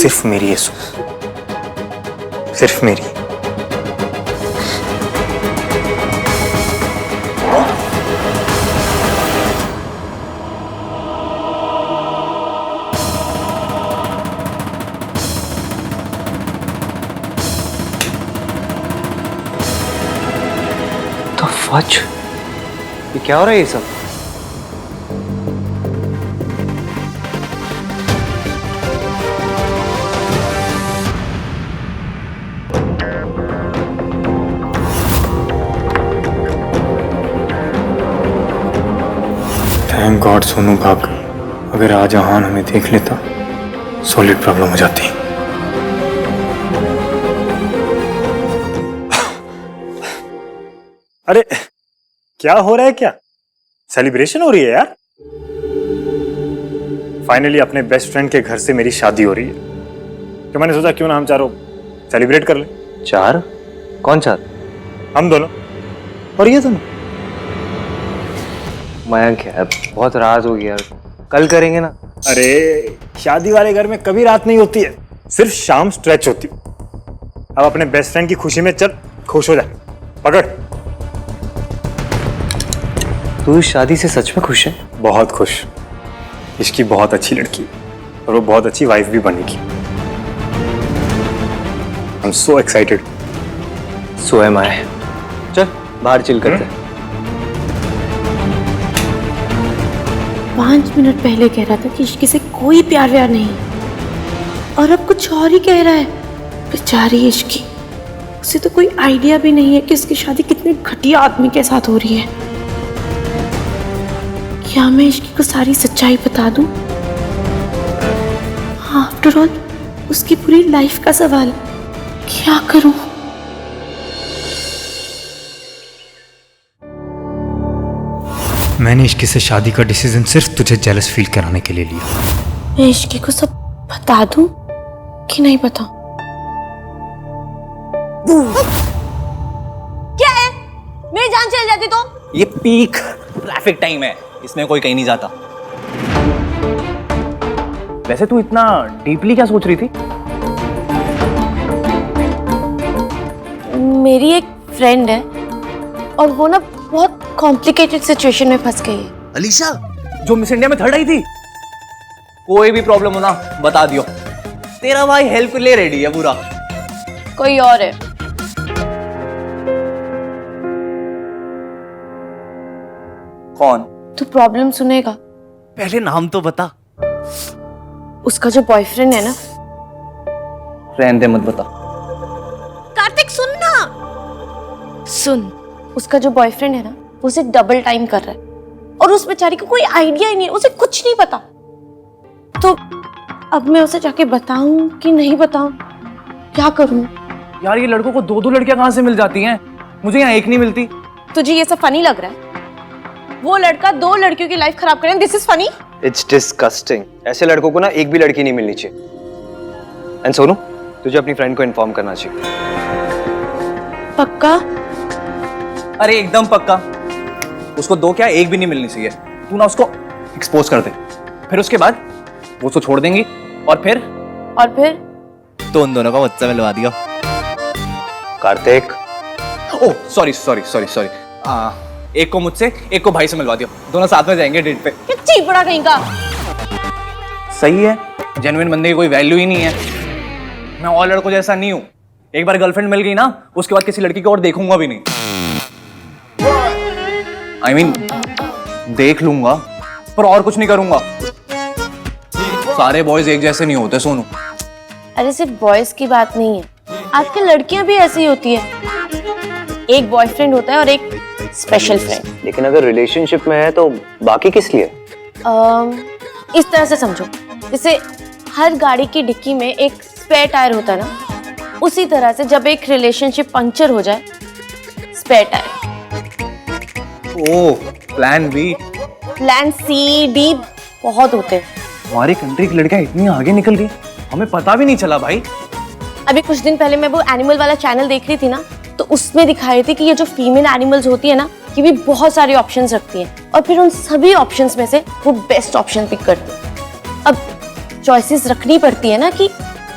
सिर्फ मेरी है सु, सिर्फ मेरी। तो फच, ये क्या हो रहा है ये सब? थैंक गॉड सोनू भाग गई। अगर आज आहान हमें देख लेता, सॉलिड प्रॉब्लम हो जाती। अरे क्या हो रहा है? क्या सेलिब्रेशन हो रही है यार? फाइनली अपने बेस्ट फ्रेंड के घर से मेरी शादी हो रही है, तो मैंने सोचा क्यों ना हम चारों सेलिब्रेट कर ले। चार? कौन चार? हम दोनों और ये दोनों। मयंक यार, बहुत रात होगी यार, कल करेंगे ना। अरे शादी वाले घर में कभी रात नहीं होती है, सिर्फ शाम स्ट्रेच होती। अब अपने बेस्ट फ्रेंड की खुशी में चल खुश हो जा। पकड़। तू इस शादी से सच में खुश है? बहुत खुश। इसकी बहुत अच्छी लड़की और वो बहुत अच्छी वाइफ भी बनेगी। I am so excited. So am I. चल बाहर चिल करते हैं। 5 मिनट पहले कह रहा था कि इश्क से कोई प्यार व्यार नहीं, और अब कुछ और ही कह रहा है। बेचारी इश्की, उसे तो कोई आइडिया भी नहीं है कि उसकी शादी कितने घटिया आदमी के साथ हो रही है। क्या मैं इश्की को सारी सच्चाई बता दूं? आफ्टर ऑल उसकी पूरी लाइफ का सवाल। क्या करूं? मैंने इश्की से शादी का डिसीजन सिर्फ तुझे जेलस फील कराने के लिए लिया। मैं इश्की को सब बता दूं कि नहीं बताऊं? क्या है? मेरी जान चली जाती तो? ये पीक ट्रैफिक टाइम है, इसमें कोई कहीं नहीं जाता। वैसे तू इतना डीपली क्या सोच रही थी? मेरी एक फ्रेंड है और वो ना बहुत कॉम्प्लिकेटेड सिचुएशन में फंस गई है। अलीशा, जो मिस इंडिया में थर्ड आई थी। कोई भी प्रॉब्लम हो ना बता दियो, तेरा भाई हेल्प के लिए रेडी है पूरा। कोई और है? कौन? तू प्रॉब्लम सुनेगा। पहले नाम तो बता। उसका जो बॉयफ्रेंड है ना। रहने दे, मत बता। कार्तिक सुनना। सुन, उसका जो बॉयफ्रेंड है ना, वो उसे डबल टाइम कर रहा है और उस बेचारी को कोई आइडिया ही नहीं है, उसे कुछ नहीं पता। तो अब मैं उसे जाके बताऊं कि नहीं बताऊं? क्या करूं? यार ये लड़कों को 2-2 लड़कियां कहां से मिल जाती हैं? मुझे यहाँ एक नहीं मिलती। तुझे ये सब फनी लग रहा है? वो लड़का 2 लड़कियों की लाइफ खराब करे, this is funny? It's disgusting. ऐसे लड़कों को ना एक भी लड़की नहीं मिलनी चाहिए। एंड सोनू, तुझे अपनी फ्रेंड को इन्फॉर्म करना चाहिए। पक्का? अरे एकदम पक्का। उसको 2 क्या, एक भी नहीं मिलनी चाहिए। तू ना उसको एक्सपोज कर दे, फिर उसके बाद वो उसको छोड़ देंगी और फिर तो उन दोनों का मुझसे मिलवा दिया। Kartik. Oh sorry sorry sorry sorry, एक को मुझसे एक को भाई से मिलवा दियो, दोनों साथ में जाएंगे डेट पे। क्या चीपड़ा कहीं का। सही है, जेन्युइन बंदे की कोई वैल्यू ही नहीं है। मैं और लड़कों जैसा नहीं हूं, एक बार गर्लफ्रेंड मिल गई ना उसके बाद किसी लड़की को और देखूंगा भी नहीं। I mean, देख लूंगा पर और कुछ नहीं करूंगा। सारे बॉयज एक जैसे नहीं होते सोनू। अरे सिर्फ बॉयज की बात नहीं है, आजकल लड़कियां भी ऐसी होती है। एक बॉयफ्रेंड होता है और एक स्पेशल फ्रेंड। लेकिन अगर रिलेशनशिप में है तो बाकी किस लिए? इस तरह से समझो, जैसे हर गाड़ी की डिक्की में एक स्पेयर टायर होता है ना, उसी तरह से जब एक रिलेशनशिप पंक्चर हो जाए, spare tyre. Oh, plan B. Plan C, D बहुत होते हैं। हमारी कंट्री की लड़कियां इतनी आगे निकल गई, हमें पता भी नहीं चला भाई। अभी कुछ दिन पहले मैं वो एनिमल वाला चैनल देख रही थी ना, तो उसमें दिखा रही थी कि ये जो फीमेल एनिमल्स होती है ना, ये भी बहुत सारे ऑप्शंस रखती हैं और फिर उन सभी ऑप्शंस में से वो बेस्ट ऑप्शन पिक करती है। अब चॉइसेस रखनी पड़ती है ना कि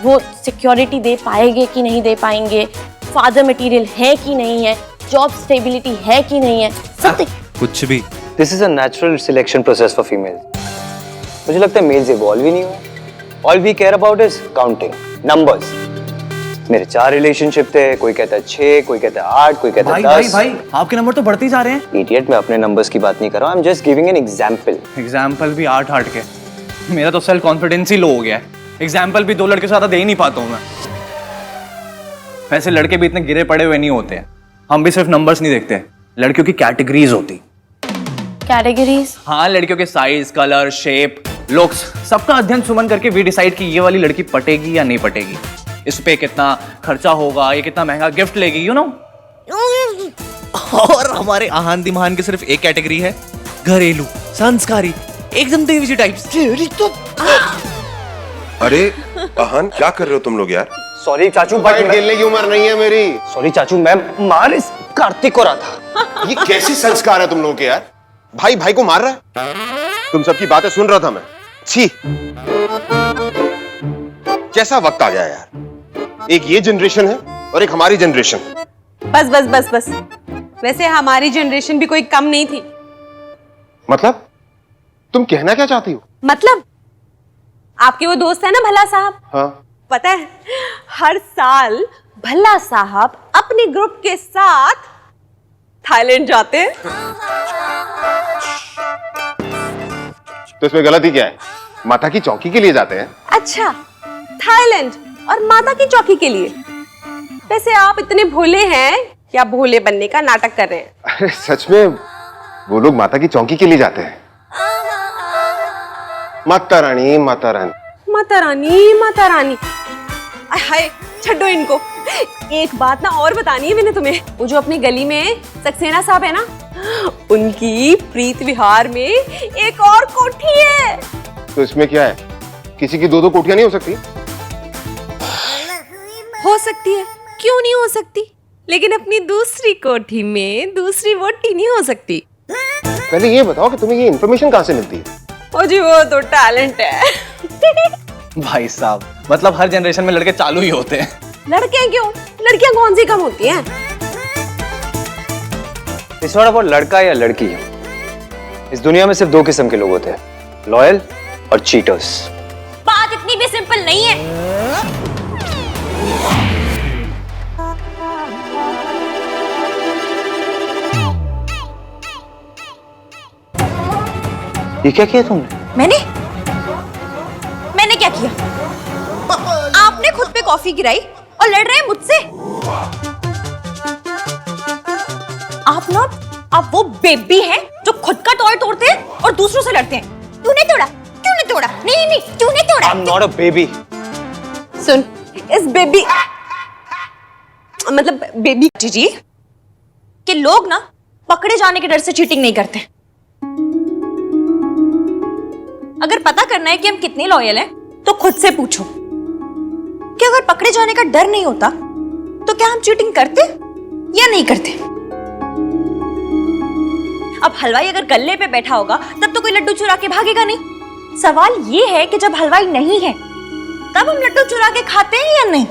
वो सिक्योरिटी दे पाएंगे कि नहीं दे पाएंगे, फादर मटेरियल है कि नहीं है, जॉब स्टेबिलिटी है कि नहीं है, सब कुछ भी। This is a natural selection process for females. मुझे लगता है मेल्स इवॉल्व ही नहीं हुए। All we care about is counting numbers. मेरे 4 रिलेशनशिप थे, कोई कहता है 6, कोई कहता है 8, कोई कहता है 10। भाई आपके नंबर तो बढ़ते ही जा रहे हैं। इडियट, मैं अपने नंबर्स की बात नहीं कर रहा हूँ, I am just giving an example. Example भी 8 के। मेरा तो सेल्फ कॉन्फिडेंस ही लो हो गया है। एग्जाम्पल भी 2 लड़के से ज्यादा दे ही नहीं पाता हूँ मैं। वैसे लड़के भी इतने गिरे पड़े हुए नहीं होते हैं। हम भी सिर्फ नंबर्स नहीं देखते, लड़कियों की कैटेगरीज होती। कैटेगरीज। हाँ, लड़कियों के साइज, कलर, शेप, लुक्स, सबका अध्ययन सुमन करके वी डिसाइड कि ये वाली लड़की पटेगी या नहीं पटेगी, इस पे कितना खर्चा होगा, ये कितना महंगा गिफ्ट लेगी, यू नो। और हमारे आहान दिमान की सिर्फ एक कैटेगरी है, घरेलू, संस्कारी, एकदम देवी जी टाइप्स। अरे अहान, क्या कर रहे हो तुम लोग यार? सॉरी चाचू, फाइट खेलने की उम्र नहीं है मेरी। सॉरी चाचू, मैं मार इस कार्तिक को रहा था। ये कैसे संस्कार है तुम लोगों के यार? भाई भाई को मार रहा है? तुम सबकी बातें सुन रहा था मैं। छी, कैसा वक्त आ गया यार। एक ये जनरेशन है और एक हमारी जनरेशन। बस बस बस बस। वैसे हमारी जनरेशन भी कोई कम नहीं थी। मतलब तुम कहना क्या चाहती हो? मतलब आपके वो दोस्त है ना भला साहब, हाँ, पता है हर साल भला साहब अपने ग्रुप के साथ थाईलैंड जाते हैं। तो इसमें गलती क्या है? माता की चौकी के लिए जाते हैं। अच्छा, थाईलैंड और माता की चौकी के लिए। वैसे आप इतने भोले हैं या भोले बनने का नाटक कर रहे हैं? अरे सच में वो लोग माता की चौकी के लिए जाते हैं। माता रानी, माता रानी, माता रानी, माता रानी। हाय, छड्डो इनको। एक बात ना और बतानी है मैंने तुम्हें। वो जो अपनी गली में सक्सेना साहब है ना, उनकी प्रीत विहार में एक और कोठी है। तो इसमें क्या है? किसी की 2-2 कोठियां नहीं हो सकती? हो सकती है, क्यों नहीं हो सकती? लेकिन अपनी दूसरी कोठी में दूसरी वोटी नहीं हो सकती। पहले ये बताओ कि तुम्हें ये इन्फॉर्मेशन कहाँ से मिलती है? ओ जी, वो तो टैलेंट है। भाई साहब, मतलब हर जनरेशन में लड़के चालू ही होते हैं। लड़के क्यों? लड़कियां कौन सी कम होती हैं? इस बार लड़का या लड़की, इस दुनिया में सिर्फ 2 किस्म के लोग होते हैं, लॉयल और चीटर्स। बात इतनी भी सिंपल नहीं है। ये क्या किया तुमने? मैंने क्या किया? आपने खुद पे कॉफी गिराई और लड़ रहे हैं मुझसे। आप वो बेबी हैं जो खुद का टॉय तोड़ते हैं और दूसरों से लड़ते हैं। तूने तोड़ा, तूने तोड़ा, नहीं नहीं तूने तोड़ा। I'm not a baby. सुन, इस बेबी मतलब बेबी जी के लोग ना पकड़े जाने के डर से चीटिंग नहीं करते। अगर पता करना है कि हम कितने लॉयल हैं, तो खुद से पूछो कि अगर पकड़े जाने का डर नहीं होता तो क्या हम चीटिंग करते या नहीं करते? अब हलवाई अगर गल्ले पे बैठा होगा तब तो कोई लड्डू चुरा के भागेगा नहीं। सवाल ये है कि जब हलवाई नहीं है तब हम लड्डू चुरा के खाते हैं या नहीं?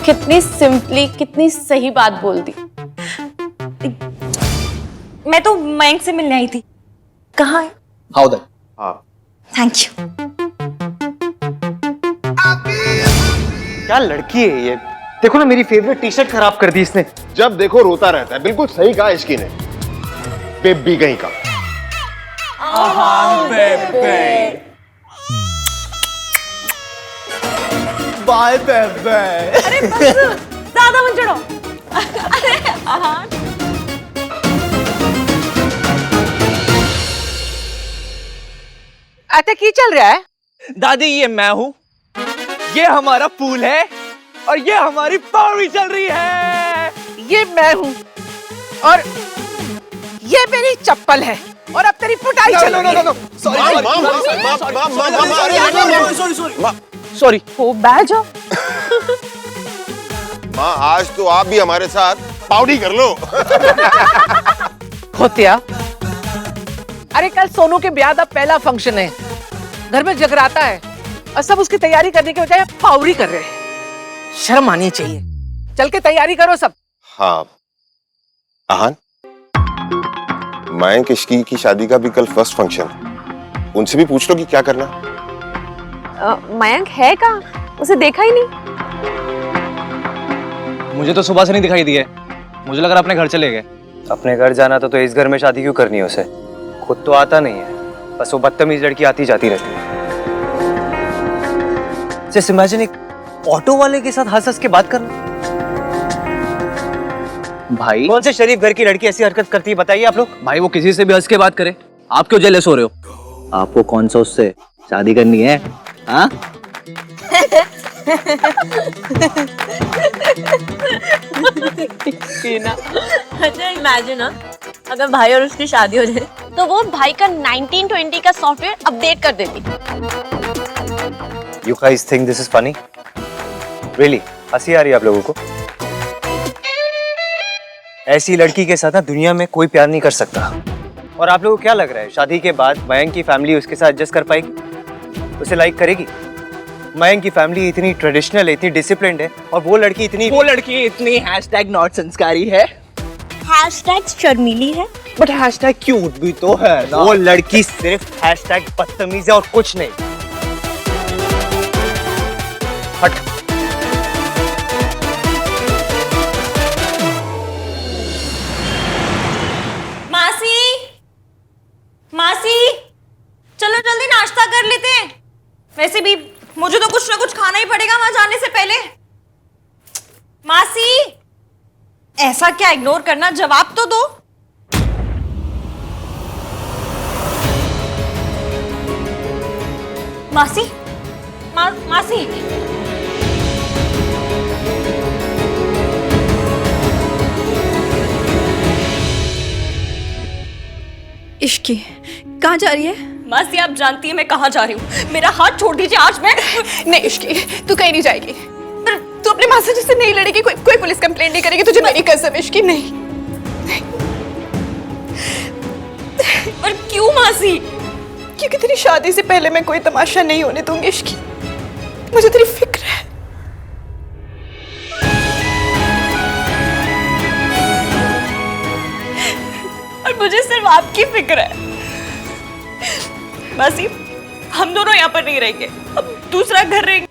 कितनी सिंपली, कितनी सही बात बोल दी। मैं तो मयंक से मिलने आई थी। कहाँ है? How that? हाँ, थैंक यू। क्या लड़की है ये? देखो ना, मेरी फेवरेट टी शर्ट खराब कर दी इसने। जब देखो रोता रहता है। बिल्कुल सही कहा इश्की ने। बेबी कहीं का। बाय बेबे। अरे बस, ज्यादा मत चढ़ो। अरे आहान। अच्छा, की चल रहा है? दादी, ये मैं हूँ, ये हमारा पूल है और ये हमारी पार्टी चल रही है। ये मैं हूँ और ये मेरी चप्पल है और अब तेरी पिटाई चल रही है। सॉरी। हो बैठ जाओ। माँ, आज तो आप भी हमारे साथ पाउडी कर लो। खोतिया, अरे कल सोनू के ब्याह का पहला फंक्शन है, घर में जगराता है और सब उसकी तैयारी करने के बजाय पावरी कर रहे हैं। शर्म आनी चाहिए। चल के तैयारी करो सब। हाँ आहान, मयंक इश्की की शादी का भी कल फर्स्ट फंक्शन है, उनसे भी पूछ लो कि क्या करना। मयंक है कहाँ? उसे देखा ही नहीं। मुझे तो सुबह से नहीं दिखाई दिए, मुझे लग रहा अपने घर चले गए। अपने घर जाना तो इस घर में शादी क्यों करनी है उसे? खुद तो आता नहीं है, बस वो बदतमीज लड़की आती जाती रहती है। जस्ट इमेजिन एक ऑटो वाले के साथ हंस हंस के बात करना। भाई कौन से शरीफ घर की लड़की ऐसी हरकत करती है बताइए आप लोग? भाई वो किसी से भी हंस के बात करे, आप क्यों जेलस हो रहे हो? आपको कौन सा उससे शादी करनी है? हाँ अच्छा इमेजिन ना, अगर भाई और उसकी शादी हो जाए तो वो भाई का 1920 का सॉफ्टवेयर अपडेट कर देती। You guys think this is funny? Really? हंसी आ रही है आप लोगों को? ऐसी लड़की के साथ ना दुनिया में कोई प्यार नहीं कर सकता। और आप लोगों को क्या लग रहा है शादी के बाद मयंक की फैमिली उसके साथ एडजस्ट कर पाएगी? उसे लाइक करेगी? मयंक की फैमिली इतनी ट्रेडिशनल है, इतनी डिसिप्लिन्ड है, और वो लड़की इतनी हैशटैग नॉट संस्कारी है, हैशटैग शर्मीली है, बट हैशटैग क्यूट भी तो है ना। वो लड़की सिर्फ हैशटैग बदतमीज है और कुछ नहीं। हट। मासी, मासी, चलो जल्दी नाश्ता कर लेते हैं। वैसे भी मुझे तो कुछ ना कुछ खाना ही पड़ेगा वहां जाने से पहले। मासी, ऐसा क्या इग्नोर करना, जवाब तो दो। मासी, मासी, इश्की कहाँ जा रही है? मासी आप जानती है मैं कहाँ जा रही हूँ। मेरा हाथ छोड़ दीजिए आज। मैं नहीं इश्की, तू कहीं नहीं जाएगी। पर तू अपने मासी जी से नहीं लड़ेगी, कोई पुलिस कंप्लेंट नहीं करेगी तुझे, मेरी कसम। इश्की नहीं। पर क्यों मासी? क्योंकि तेरी शादी से पहले मैं कोई तमाशा नहीं होने दूंगी इश्की। मुझे तेरी फिक्र है। और मुझे सिर्फ आपकी फिक्र है। मासी, हम दोनों यहाँ पर नहीं रहेंगे, हम दूसरा घर रहेंगे।